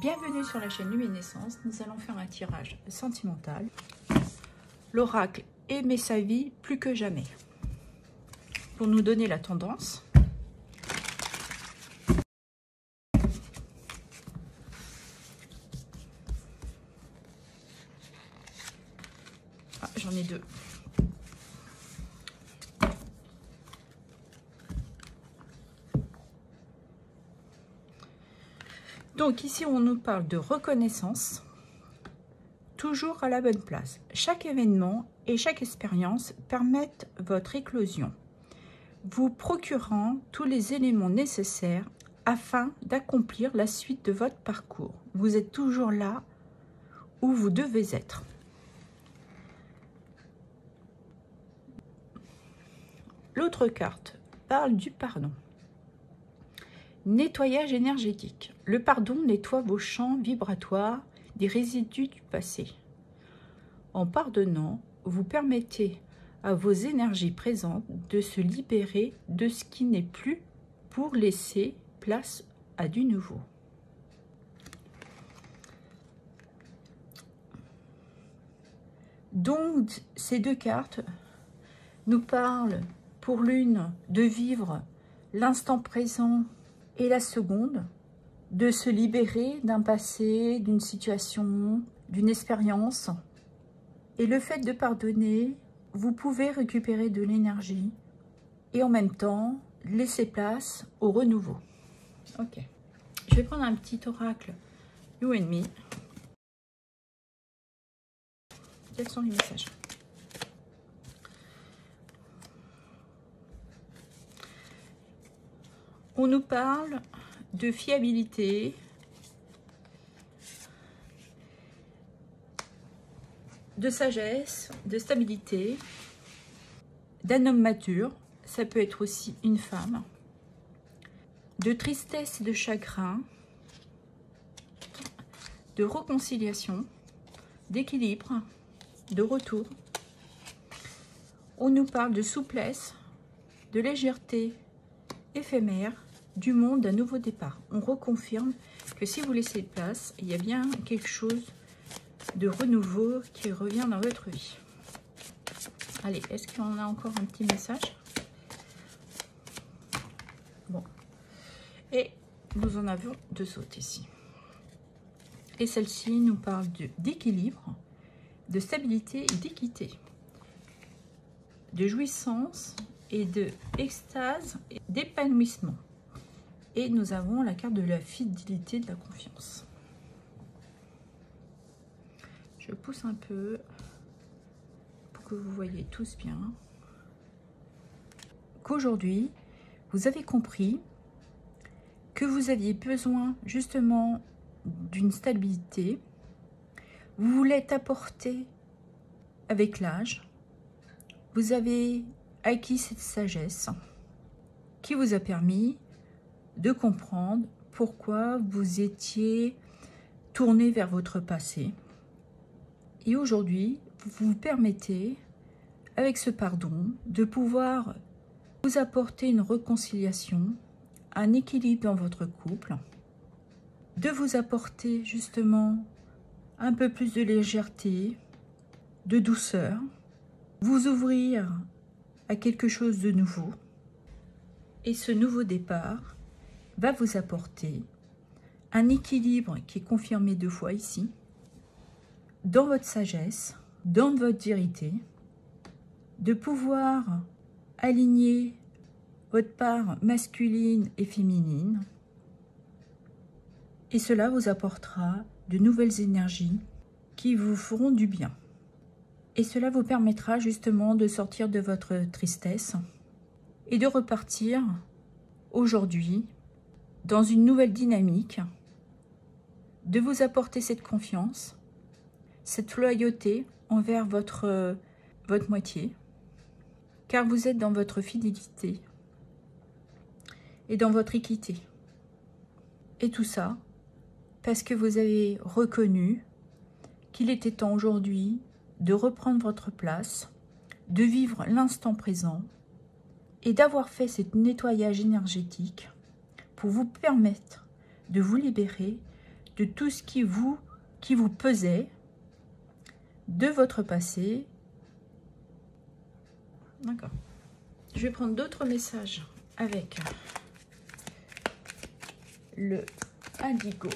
Bienvenue sur la chaîne Luminescence, nous allons faire un tirage sentimental. L'oracle aimait sa vie plus que jamais. Pour nous donner la tendance. Ah, j'en ai deux. Donc ici, on nous parle de reconnaissance, toujours à la bonne place. Chaque événement et chaque expérience permettent votre éclosion, vous procurant tous les éléments nécessaires afin d'accomplir la suite de votre parcours. Vous êtes toujours là où vous devez être. L'autre carte parle du pardon. Nettoyage énergétique. Le pardon nettoie vos champs vibratoires des résidus du passé. En pardonnant, vous permettez à vos énergies présentes de se libérer de ce qui n'est plus pour laisser place à du nouveau. Donc, ces deux cartes nous parlent pour l'une de vivre l'instant présent et la seconde, de se libérer d'un passé, d'une situation, d'une expérience. Et le fait de pardonner, vous pouvez récupérer de l'énergie et en même temps laisser place au renouveau. Ok. Je vais prendre un petit oracle You and Me. Quels sont les messages ? On nous parle de fiabilité, de sagesse, de stabilité, d'un homme mature, ça peut être aussi une femme, de tristesse et de chagrin, de réconciliation, d'équilibre, de retour. On nous parle de souplesse, de légèreté éphémère, du monde d'un nouveau départ. On reconfirme que si vous laissez place, il y a bien quelque chose de renouveau qui revient dans votre vie. Allez, est-ce qu'il y en a encore un petit message? Bon. Et nous en avons deux autres ici. Et celle-ci nous parle d'équilibre, de stabilité et d'équité, de jouissance et de extase et d'épanouissement. Et nous avons la carte de la fidélité, de la confiance. Je pousse un peu pour que vous voyez tous bien. Qu'aujourd'hui, vous avez compris que vous aviez besoin justement d'une stabilité. Vous voulez apporter avec l'âge. Vous avez acquis cette sagesse qui vous a permis de comprendre pourquoi vous étiez tourné vers votre passé. Et aujourd'hui, vous vous permettez, avec ce pardon, de pouvoir vous apporter une réconciliation, un équilibre dans votre couple, de vous apporter justement un peu plus de légèreté, de douceur, vous ouvrir à quelque chose de nouveau. Et ce nouveau départ va vous apporter un équilibre qui est confirmé 2 fois ici, dans votre sagesse, dans votre vérité, de pouvoir aligner votre part masculine et féminine. Et cela vous apportera de nouvelles énergies qui vous feront du bien. Et cela vous permettra justement de sortir de votre tristesse et de repartir aujourd'hui dans une nouvelle dynamique, de vous apporter cette confiance, cette loyauté envers votre moitié, car vous êtes dans votre fidélité et dans votre équité. Et tout ça parce que vous avez reconnu qu'il était temps aujourd'hui de reprendre votre place, de vivre l'instant présent et d'avoir fait ce nettoyage énergétique pour vous permettre de vous libérer de tout ce qui vous pesait, de votre passé. D'accord. Je vais prendre d'autres messages avec le indigo.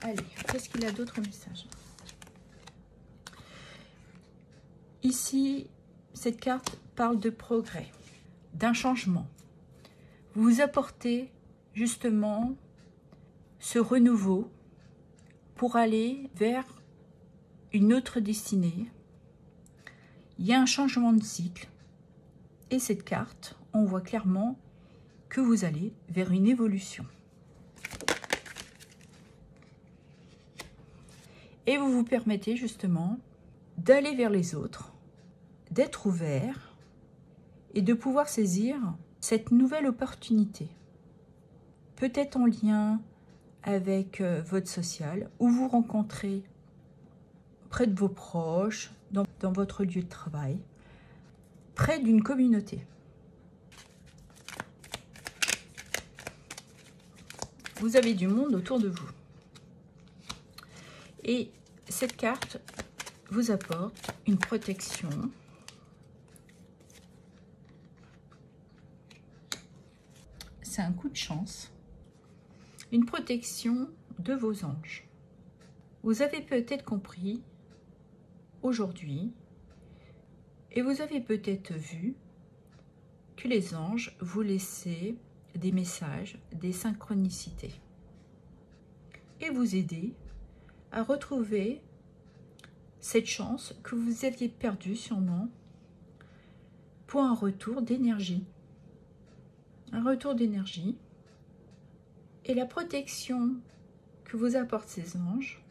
Allez, qu'est-ce qu'il a d'autres messages? Ici, cette carte parle de progrès, d'un changement. Vous apportez justement ce renouveau pour aller vers une autre destinée. Il y a un changement de cycle. Et cette carte, on voit clairement que vous allez vers une évolution. Et vous vous permettez justement d'aller vers les autres, d'être ouvert et de pouvoir saisir cette nouvelle opportunité. Peut-être en lien avec votre social, ou vous rencontrez près de vos proches, dans votre lieu de travail, près d'une communauté. Vous avez du monde autour de vous. Et cette carte vous apporte une protection. C'est un coup de chance. Une protection de vos anges. Vous avez peut-être compris aujourd'hui, et vous avez peut-être vu que les anges vous laissaient des messages, des synchronicités, et vous aider à retrouver cette chance que vous aviez perdue sûrement pour un retour d'énergie. Un retour d'énergie. Et la protection que vous apportent ces anges,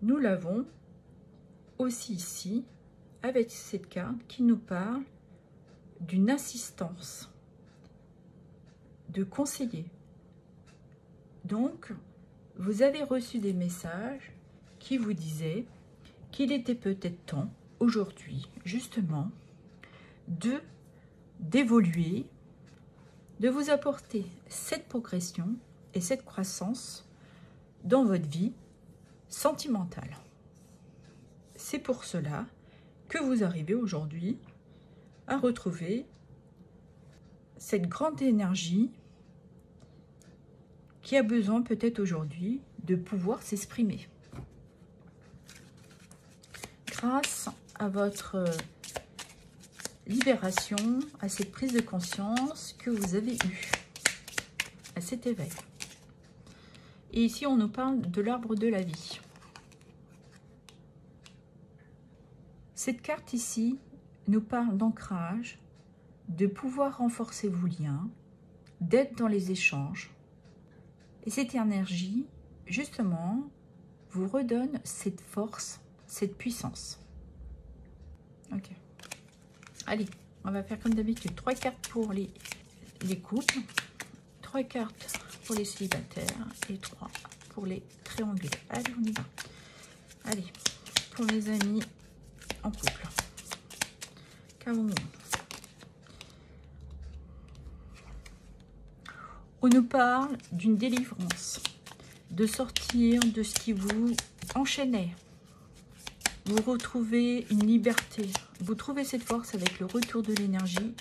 nous l'avons aussi ici avec cette carte qui nous parle d'une assistance, de conseiller. Donc, vous avez reçu des messages qui vous disaient qu'il était peut-être temps aujourd'hui justement d'évoluer, de vous apporter cette progression et cette croissance dans votre vie sentimentale. C'est pour cela que vous arrivez aujourd'hui à retrouver cette grande énergie qui a besoin peut-être aujourd'hui de pouvoir s'exprimer. Grâce à votre libération, à cette prise de conscience que vous avez eue, à cet éveil. Et ici, on nous parle de l'arbre de la vie. Cette carte ici nous parle d'ancrage, de pouvoir renforcer vos liens, d'être dans les échanges. Et cette énergie, justement, vous redonne cette force, cette puissance. Ok. Allez, on va faire comme d'habitude. 3 cartes pour les couples, 3 cartes pour les célibataires et 3 pour les triangulaires. Allez, on y va. Allez, pour les amis en couple. On nous parle d'une délivrance, de sortir de ce qui vous enchaînait. Vous retrouvez une liberté. Vous trouvez cette force avec le retour de l'énergie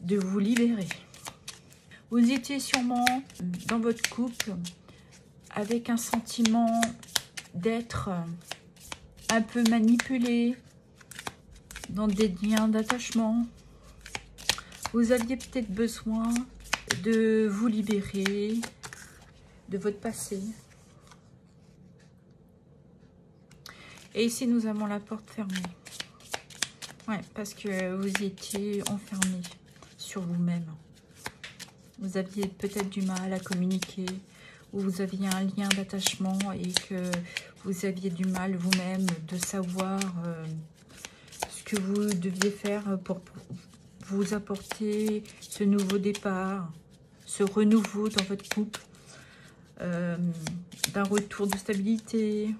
de vous libérer. Vous étiez sûrement dans votre couple avec un sentiment d'être un peu manipulé, dans des liens d'attachement. Vous aviez peut-être besoin de vous libérer de votre passé. Et ici, nous avons la porte fermée. Ouais, parce que vous étiez enfermé sur vous-même. Vous aviez peut-être du mal à communiquer, ou vous aviez un lien d'attachement et que vous aviez du mal vous-même de savoir ce que vous deviez faire pour vous apporter ce nouveau départ, ce renouveau dans votre couple, d'un retour de stabilité.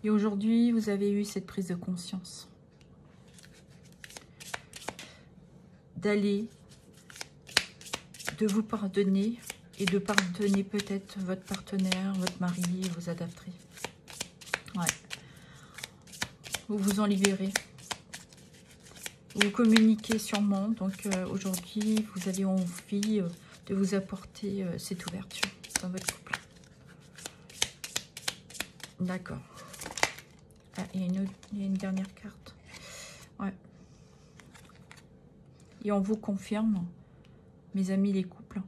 Et aujourd'hui, vous avez eu cette prise de conscience d'aller, de vous pardonner et de pardonner peut-être votre partenaire, votre mari, vos adaptés. Ouais. Vous vous en libérez. Vous communiquez sûrement. Donc aujourd'hui, vous avez envie de vous apporter cette ouverture dans votre couple. D'accord. Ah, il y a une dernière carte. Ouais. Et on vous confirme, mes amis les couples,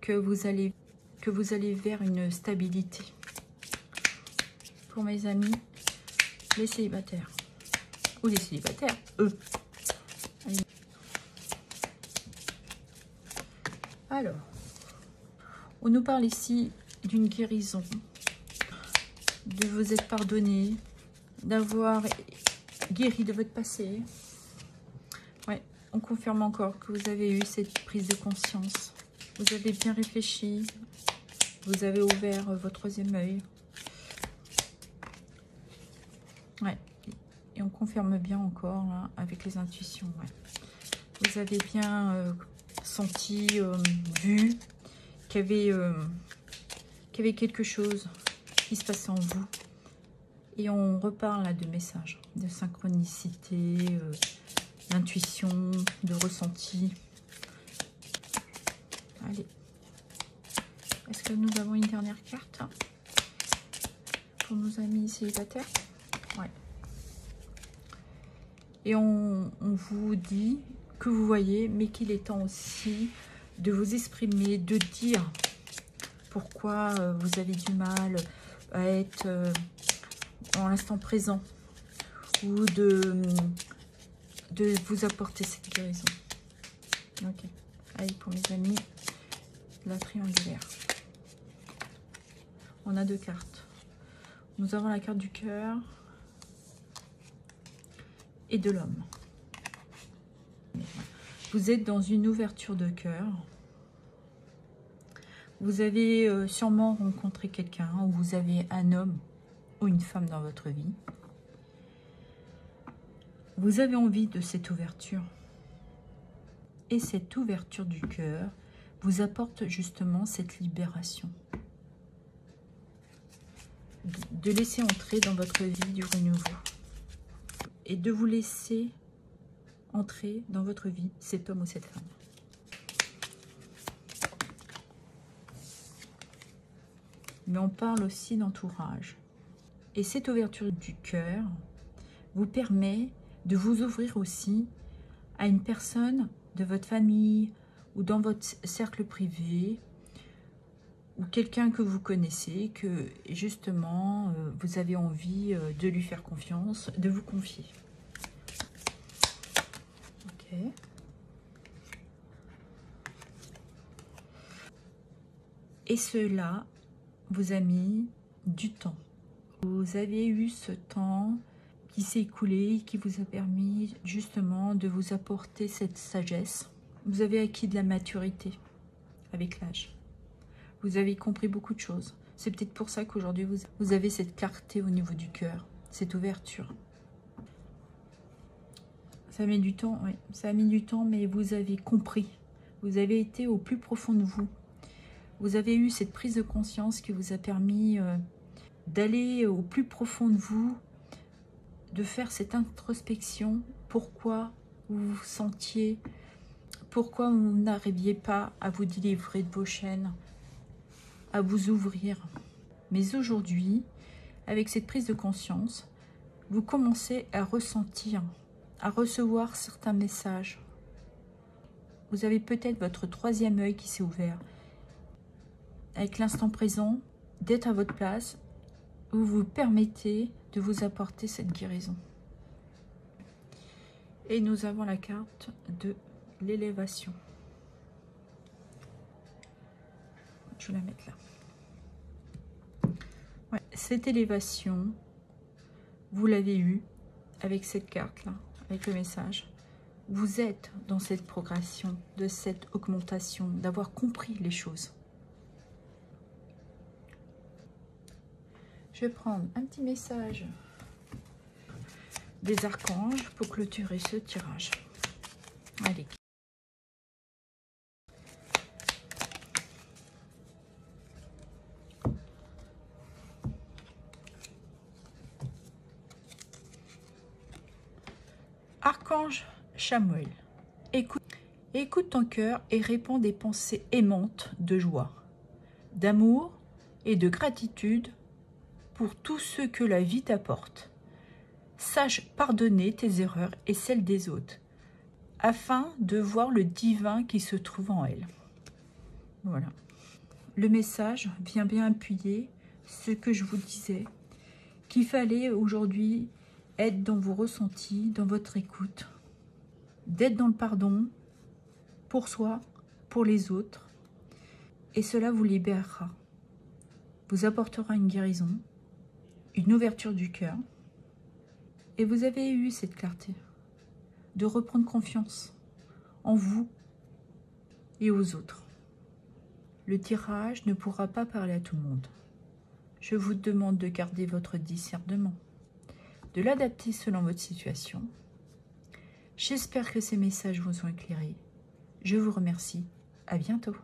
que vous allez vers une stabilité. Pour mes amis, les célibataires. Ou les célibataires, eux. Allez. Alors, on nous parle ici d'une guérison, de vous être pardonné, d'avoir guéri de votre passé. Ouais, on confirme encore que vous avez eu cette prise de conscience. Vous avez bien réfléchi. Vous avez ouvert votre troisième œil. Ouais. Et on confirme bien encore là, avec les intuitions. Ouais. Vous avez bien senti, vu qu'il y avait quelque chose qui se passait en vous. Et on reparle là de messages, de synchronicité, d'intuition, de ressenti. Allez. Est-ce que nous avons une dernière carte pour nos amis célibataires? Ouais. Et on vous dit que vous voyez, mais qu'il est temps aussi de vous exprimer, de dire pourquoi vous avez du mal à être dans l'instant présent, ou de vous apporter cette guérison. Ok. Allez, pour mes amis, la triangulaire. On a deux cartes. Nous avons la carte du cœur et de l'homme. Vous êtes dans une ouverture de cœur. Vous avez sûrement rencontré quelqu'un, ou vous avez un homme ou une femme dans votre vie. Vous avez envie de cette ouverture. Et cette ouverture du cœur vous apporte justement cette libération. De laisser entrer dans votre vie du renouveau. Et de vous laisser entrer dans votre vie cet homme ou cette femme. Mais on parle aussi d'entourage. Et cette ouverture du cœur vous permet de vous ouvrir aussi à une personne de votre famille ou dans votre cercle privé, ou quelqu'un que vous connaissez, que justement vous avez envie de lui faire confiance, de vous confier. Ok. Et cela vous a mis du temps. Vous avez eu ce temps qui s'est écoulé, qui vous a permis justement de vous apporter cette sagesse. Vous avez acquis de la maturité avec l'âge. Vous avez compris beaucoup de choses. C'est peut-être pour ça qu'aujourd'hui vous avez cette clarté au niveau du cœur, cette ouverture. Ça met du temps, oui. Ça a mis du temps, mais vous avez compris. Vous avez été au plus profond de vous. Vous avez eu cette prise de conscience qui vous a permis d'aller au plus profond de vous, de faire cette introspection. Pourquoi vous vous sentiez, pourquoi vous n'arriviez pas à vous délivrer de vos chaînes, à vous ouvrir. Mais aujourd'hui, avec cette prise de conscience, vous commencez à ressentir, à recevoir certains messages. Vous avez peut-être votre troisième œil qui s'est ouvert. Avec l'instant présent, d'être à votre place, vous vous permettez de vous apporter cette guérison. Et nous avons la carte de l'élévation. Je vais la mettre là. Ouais, cette élévation, vous l'avez eue avec cette carte-là, avec le message. Vous êtes dans cette progression, de cette augmentation, d'avoir compris les choses. Je vais prendre un petit message des archanges pour clôturer ce tirage. Allez. Archange Chamuel, écoute ton cœur et réponds des pensées aimantes de joie, d'amour et de gratitude pour tout ce que la vie t'apporte. Sache pardonner tes erreurs et celles des autres, afin de voir le divin qui se trouve en elles. Voilà. Le message vient bien appuyer ce que je vous disais, qu'il fallait aujourd'hui être dans vos ressentis, dans votre écoute, d'être dans le pardon pour soi, pour les autres, et cela vous libérera, vous apportera une guérison, une ouverture du cœur, et vous avez eu cette clarté de reprendre confiance en vous et aux autres. Le tirage ne pourra pas parler à tout le monde. Je vous demande de garder votre discernement, de l'adapter selon votre situation. J'espère que ces messages vous ont éclairé. Je vous remercie. À bientôt.